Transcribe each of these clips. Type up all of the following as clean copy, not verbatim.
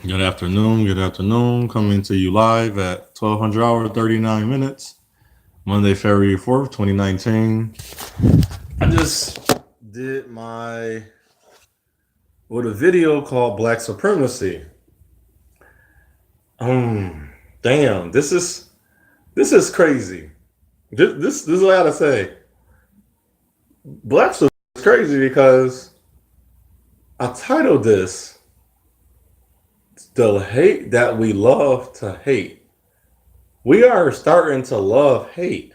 Good afternoon. Good afternoon. Coming to you live at 1200 hours 39 minutes, Monday, February 4th, 2019. I just did my with a video called Black Supremacy. Damn, this is crazy. This is what I gotta say. Black Supremacy is crazy because I titled this "The Hate That We Love to Hate." We are starting to love hate.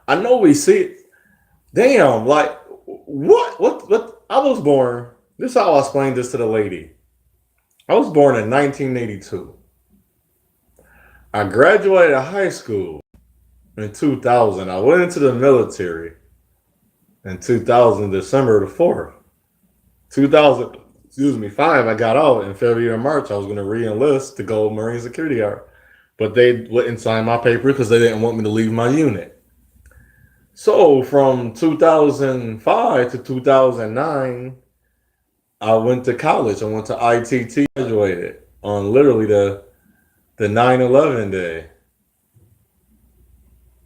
I know we see it. Damn, like what? I was born. This is how I explained this to the lady. I was born in 1982. I graduated high school in 2000. I went into the military in 2000, December the 4th. 2000, excuse me, 5. I got out in February or March. I was going to re-enlist to go Marine Security Guard, but they wouldn't sign my paper because they didn't want me to leave my unit. So from 2005 to 2009, I went to college. I went to ITT, graduated on literally the 9/11 day.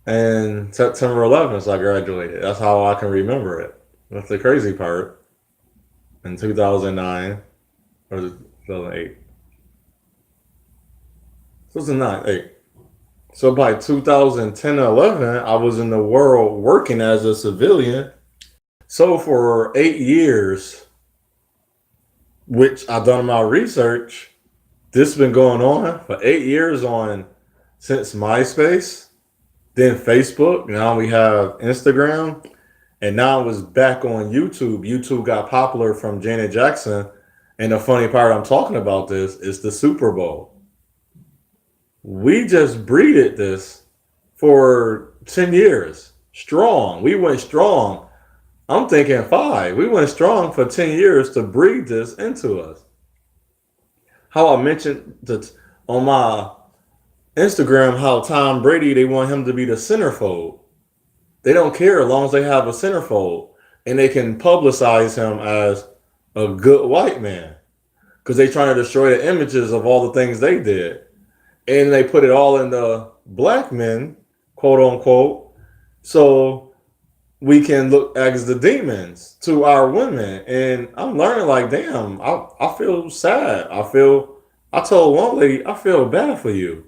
And September 11th, I graduated. That's how I can remember it. That's the crazy part. In 2009, or 2008. 2009, 8. So by 2010 11, I was in the world working as a civilian. So for 8 years, which I've done my research, this has been going on for 8 years on since MySpace, then Facebook. Now we have Instagram, and now it's back on YouTube. YouTube got popular from Janet Jackson, and the funny part I'm talking about this is the Super Bowl. We just breeded this for 10 years strong. We went strong. I'm thinking 5. We went strong for 10 years to breed this into us. How I mentioned that on my Instagram, how Tom Brady, they want him to be the centerfold. They don't care as long as they have a centerfold and they can publicize him as a good white man because they trying to destroy the images of all the things they did. And they put it all in the black men, quote unquote, so we can look as the demons to our women. And I'm learning like, damn, I feel sad. I told one lady, I feel bad for you.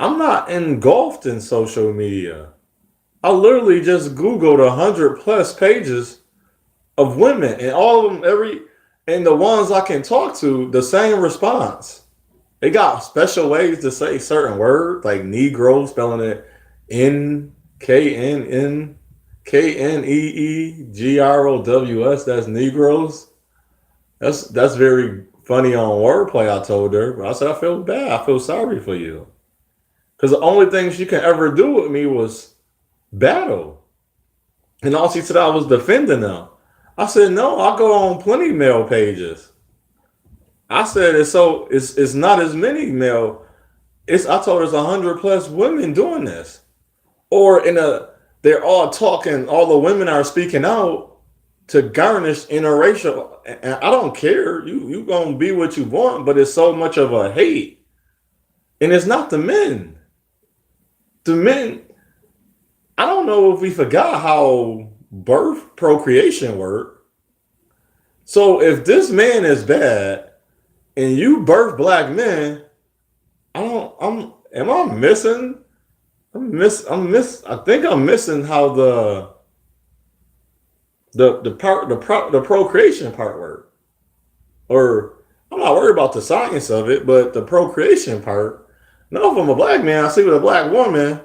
I'm not engulfed in social media. I literally just Googled 100 plus pages of women, and all of them, and the ones I can talk to, the same response. They got special ways to say certain words, like Negro, spelling it Knenneegros. That's Negroes. That's very funny on wordplay. I told her, but I said I feel bad. I feel sorry for you, because the only thing she could ever do with me was battle. And all she said I was defending them. I said, no, I go on plenty male pages. I said it's not as many male. I told her it's 100 plus women doing this. Or they're all talking, all the women are speaking out to garnish interracial, and I don't care. You gonna be what you want, but it's so much of a hate. And it's not the men. The men, I don't know if we forgot how birth procreation worked. So if this man is bad and you birth black men, am I missing? I think I'm missing how the procreation part works. Or I'm not worried about the science of it, but the procreation part. No, if I'm a black man, I see with a black woman,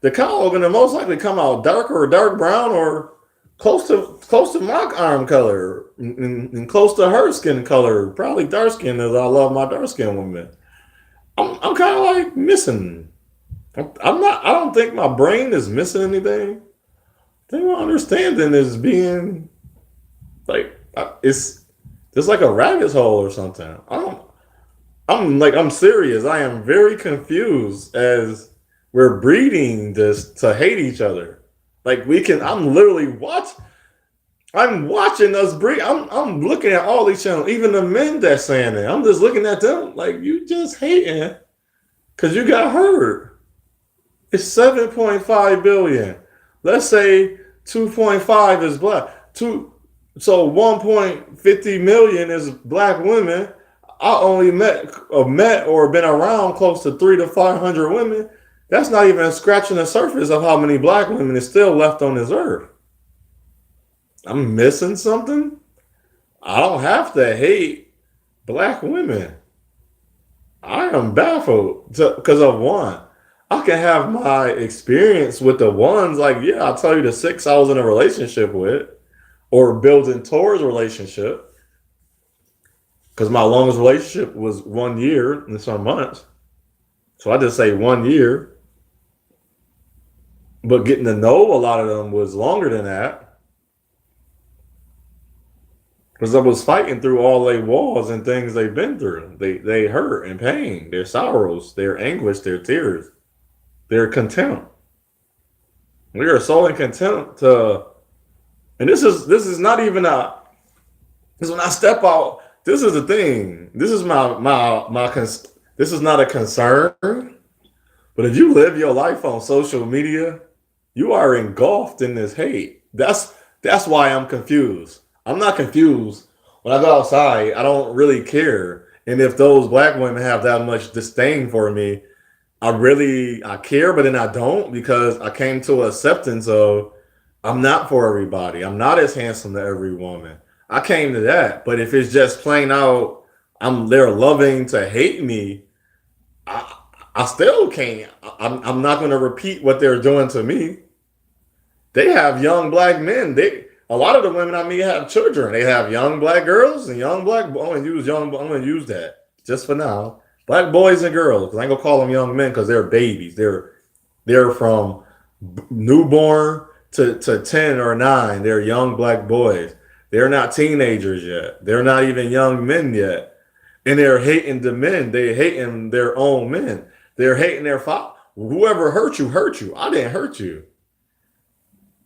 the cow are gonna most likely come out darker or dark brown or close to my arm color and close to her skin color. Probably dark skin, as I love my dark skin women. I'm kind of like missing. I'm not. I don't think my brain is missing anything. I think my understanding is being like it's just like a rabbit hole or something. I don't. I'm serious. I am very confused as we're breeding this to hate each other. Like we can. I'm literally watch. I'm watching us breathe. I'm looking at all these channels, even the men that's saying it. I'm just looking at them like you just hating because you got hurt. It's 7.5 billion. Let's say 2.5 is black. So 1.50 million is black women. I only met or been around close to 300 to 500 women. That's not even scratching the surface of how many black women is still left on this earth. I'm missing something. I don't have to hate black women. I am baffled because of one. I can have my experience with the ones like, yeah, I'll tell you the six I was in a relationship with or building towards a relationship because my longest relationship was 1 year and some months. So I just say 1 year, but getting to know a lot of them was longer than that because I was fighting through all their walls and things they've been through. They hurt and pain, their sorrows, their anguish, their tears, their contempt. We are so in contempt to, and this is not even a. Because when I step out, this is the thing. This is this is not a concern. But if you live your life on social media, you are engulfed in this hate. That's why I'm confused. I'm not confused. When I go outside, I don't really care. And if those black women have that much disdain for me, I care, but then I don't because I came to acceptance of I'm not for everybody. I'm not as handsome to every woman. I came to that. But if it's just plain out, they're loving to hate me. I I still can't. I'm not going to repeat what they're doing to me. They have young black men. A lot of the women I meet have children. They have young black girls and young black. I'm going to use that just for now. Black boys and girls. Because I ain't gonna call them young men because they're babies. They're from newborn to 10 or 9. They're young black boys. They're not teenagers yet. They're not even young men yet. And they're hating the men. They're hating their own men. They're hating their father. Whoever hurt you, hurt you. I didn't hurt you.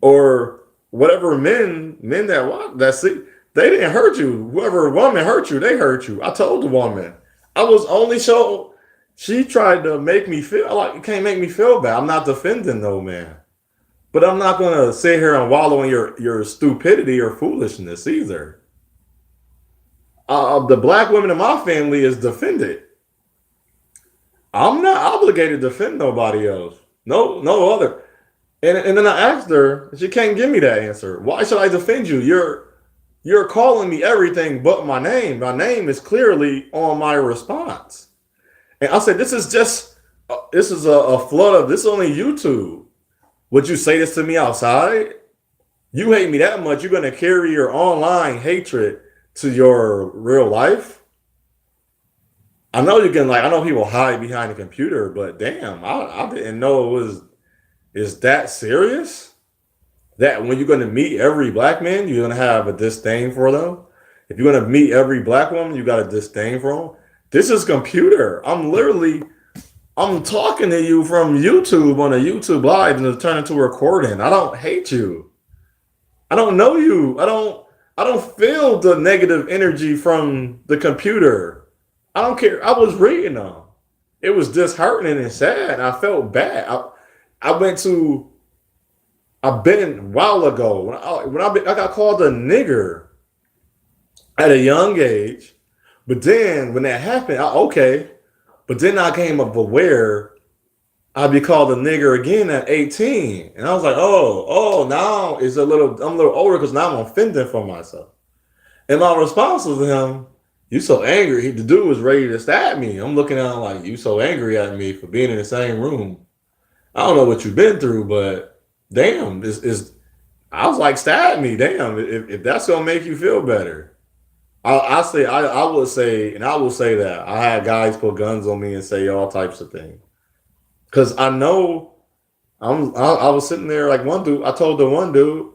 Or whatever men that see, they didn't hurt you. Whoever woman hurt you, they hurt you. I told the woman. I was only so she tried to make me feel like you can't make me feel bad. I'm not defending no man. But I'm not gonna sit here and wallow in your stupidity or foolishness either. The black women in my family is defended. I'm not obligated to defend nobody else. No other. And then I asked her, she can't give me that answer. Why should I defend you? You're calling me everything but my name. My name is clearly on my response. And I said, this is a flood of this is only YouTube. Would you say this to me outside? You hate me that much, you're gonna carry your online hatred to your real life? I know you can I know people hide behind the computer, but damn, I didn't know is that serious? That when you're gonna meet every black man, you're gonna have a disdain for them. If you're gonna meet every black woman, you got a disdain for them. This is computer. I'm talking to you from YouTube on a YouTube live and it's turned into a recording. I don't hate you. I don't know you. I don't feel the negative energy from the computer. I don't care. I was reading them. It was disheartening and sad. I felt bad. I've been a while ago I got called a nigger at a young age, but then when that happened, okay. But then I came up aware I'd be called a nigger again at 18, and I was like, now it's I'm a little older because now I'm offending for myself. And my response was to him, "You so angry." The dude was ready to stab me. I'm looking at him like, "You so angry at me for being in the same room. I don't know what you've been through, but damn, this is." I was like, "Stab me, damn! If that's gonna make you feel better." I would say, and I will say that I had guys put guns on me and say all types of things because I know I was sitting there like one dude. I told the one dude,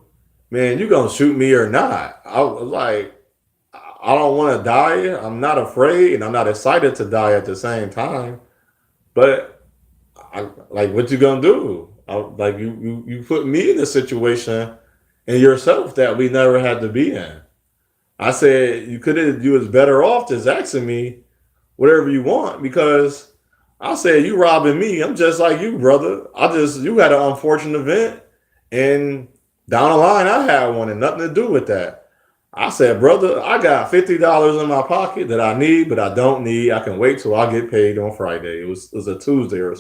"Man, you gonna shoot me or not?" I was like, "I don't want to die. I'm not afraid, and I'm not excited to die at the same time." But what you gonna do? Like you put me in a situation. and yourself that we never had to be in. I said you was better off just asking me whatever you want because I said you robbing me. I'm just like you, brother. You had an unfortunate event and down the line I had one and nothing to do with that. I said, brother, I got $50 in my pocket that I need, but I don't need. I can wait till I get paid on Friday. It was a Tuesday or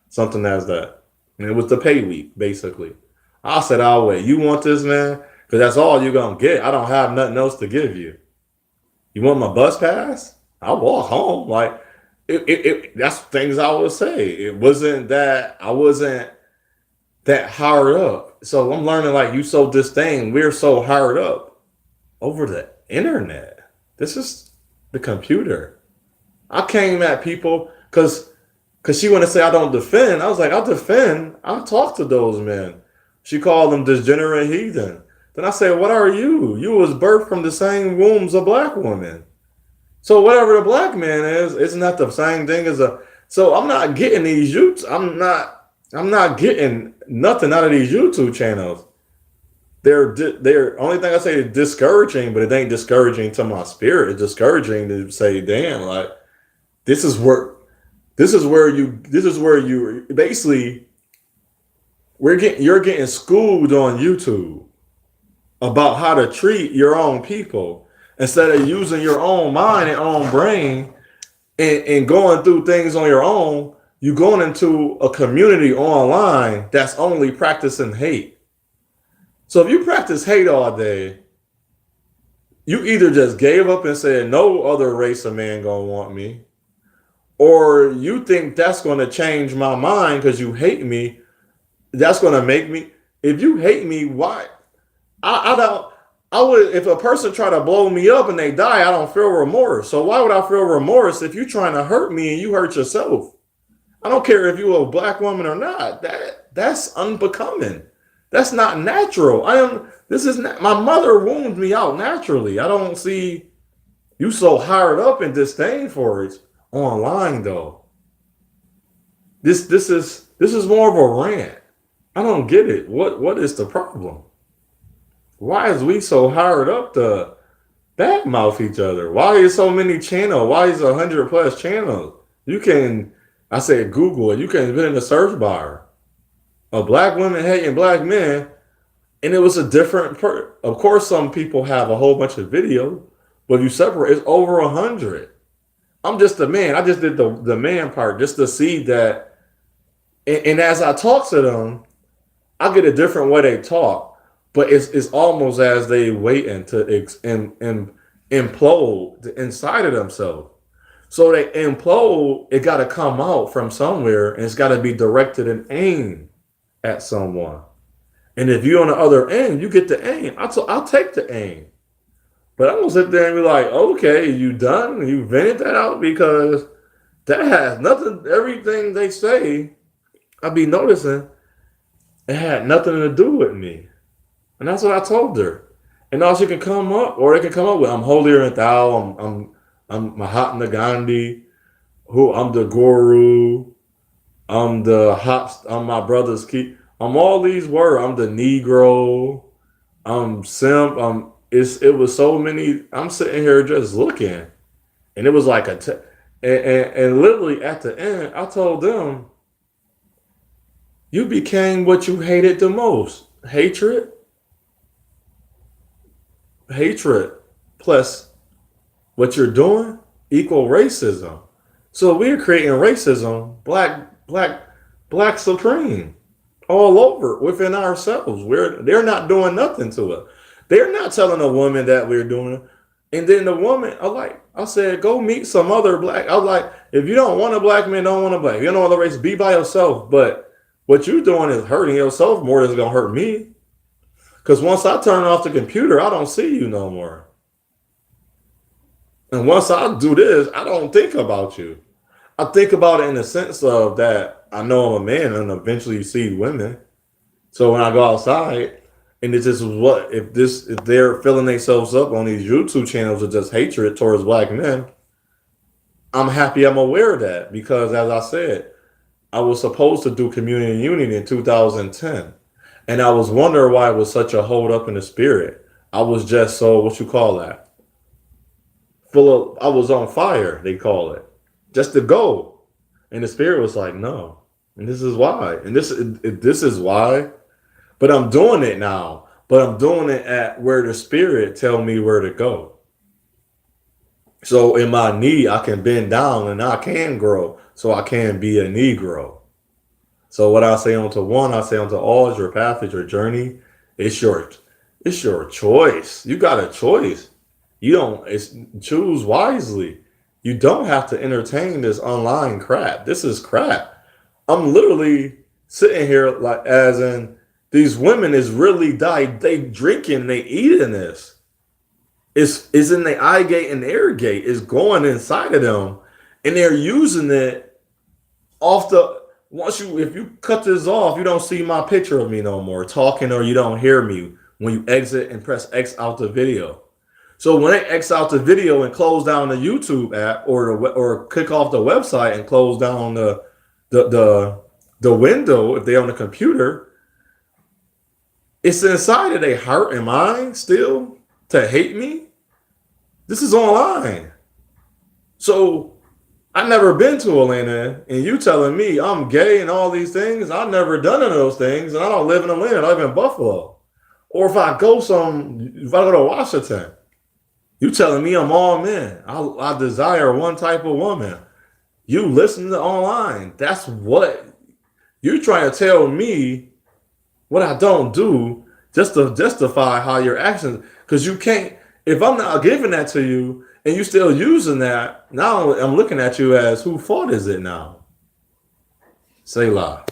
something as that. And it was the pay week, basically. I said, I'll wait. You want this, man? Because that's all you're going to get. I don't have nothing else to give you. You want my bus pass? I'll walk home. Like, that's things I would say. It wasn't that, I wasn't that hard up. So I'm learning, like, you so disdain. We're so hard up over the internet. This is the computer. I came at people because she want to say I don't defend. I was like, I'll defend. I'll talk to those men. She called them degenerate heathen. Then I said, what are you? You was birthed from the same wombs of black women. So whatever the black man is, isn't that the same thing as a? So I'm not getting these youths. I'm not getting nothing out of these YouTube channels. They're only thing I say is discouraging, but it ain't discouraging to my spirit. It's discouraging to say, damn, like this is where you basically you're getting schooled on YouTube about how to treat your own people instead of using your own mind and own brain and going through things on your own. You going into a community online that's only practicing hate. So if you practice hate all day, you either just gave up and said no other race of man gonna want me, or you think that's gonna change my mind because you hate me. That's gonna make me. If you hate me, why? I don't. I would if a person try to blow me up and they die, I don't feel remorse. So why would I feel remorse if you're trying to hurt me and you hurt yourself? I don't care if you're a black woman or not. That's unbecoming. That's not natural. This is not, my mother wounded me out naturally. I don't see you so hired up and disdain for it online though. This is more of a rant. I don't get it. What is the problem? Why is we so hired up to badmouth each other? Why is so many channels? Why is 100+ channels? You can, I said Google it. You can put in the search bar a black woman hating black men, and it was a different. Of course, some people have a whole bunch of videos, but if you separate, it's over 100. I'm just a man. I just did the man part just to see that. And as I talk to them, I get a different way they talk, but it's almost as they waiting to implode the inside of themselves. So they implode. It got to come out from somewhere, and it's got to be directed and aimed at someone. And if you're on the other end, you get the aim. I'll take the aim. But I'm gonna sit there and be like, okay, you done? You vented that out because that has nothing. Everything they say, I be noticing, it had nothing to do with me. And that's what I told her. And all she can come up, or they can come up with, I'm holier than thou. I'm Mahatma Gandhi. I'm the guru. I'm my brother's key. I'm all these words. I'm the Negro. I'm simp. It was so many. I'm sitting here just looking, and it was like and literally at the end, I told them, you became what you hated the most. Hatred plus what you're doing equal racism. So we're creating racism, black supreme, all over within ourselves. They're not doing nothing to us. They're not telling a woman that we're doing it. And then the woman, I said, go meet some other black. I was like, if you don't want a black man, don't want a black. You don't want a race, be by yourself. But what you're doing is hurting yourself more than it's gonna hurt me. Because once I turn off the computer, I don't see you no more. And once I do this, I don't think about you. I think about it in the sense of that I know I'm a man and eventually see women. So when I go outside, and this is what if they're filling themselves up on these YouTube channels of just hatred towards black men, I'm happy I'm aware of that because as I said, I was supposed to do community and unity in 2010. And I was wondering why it was such a hold up in the spirit. I was just so, what you call that? Full of, I was on fire, they call it. Just to go. And the spirit was like, no. And this is why. And this is why. But I'm doing it now. But I'm doing it at where the spirit tell me where to go. So in my knee, I can bend down and I can grow. So I can be a Negro. So what I say unto one, I say unto all, is your path, is your journey. It's your it's your choice. You got a choice. You don't choose wisely. You don't have to entertain this online crap. This is crap. I'm literally sitting here like as in these women is really they drinking, they eating this. It's in the eye gate and air gate. It's going inside of them. And they're using it off the once you if you cut this off, you don't see my picture of me no more talking or you don't hear me when you exit and press X out the video. So when they X out the video and close down the YouTube app or click off the website and close down the the the window if they're on the computer, it's inside of their heart and mind still to hate me. This is online. So I never been to Atlanta, and you telling me I'm gay and all these things. I've never done none of those things, and I don't live in Atlanta. I live in Buffalo. Or if I go to Washington, you telling me I'm all men. I desire one type of woman. You listen to online. That's what you're trying to tell me what I don't do just to justify how your actions. Because you can't. If I'm not giving that to you and you still using that, now I'm looking at you as who fault is it now? Say lie.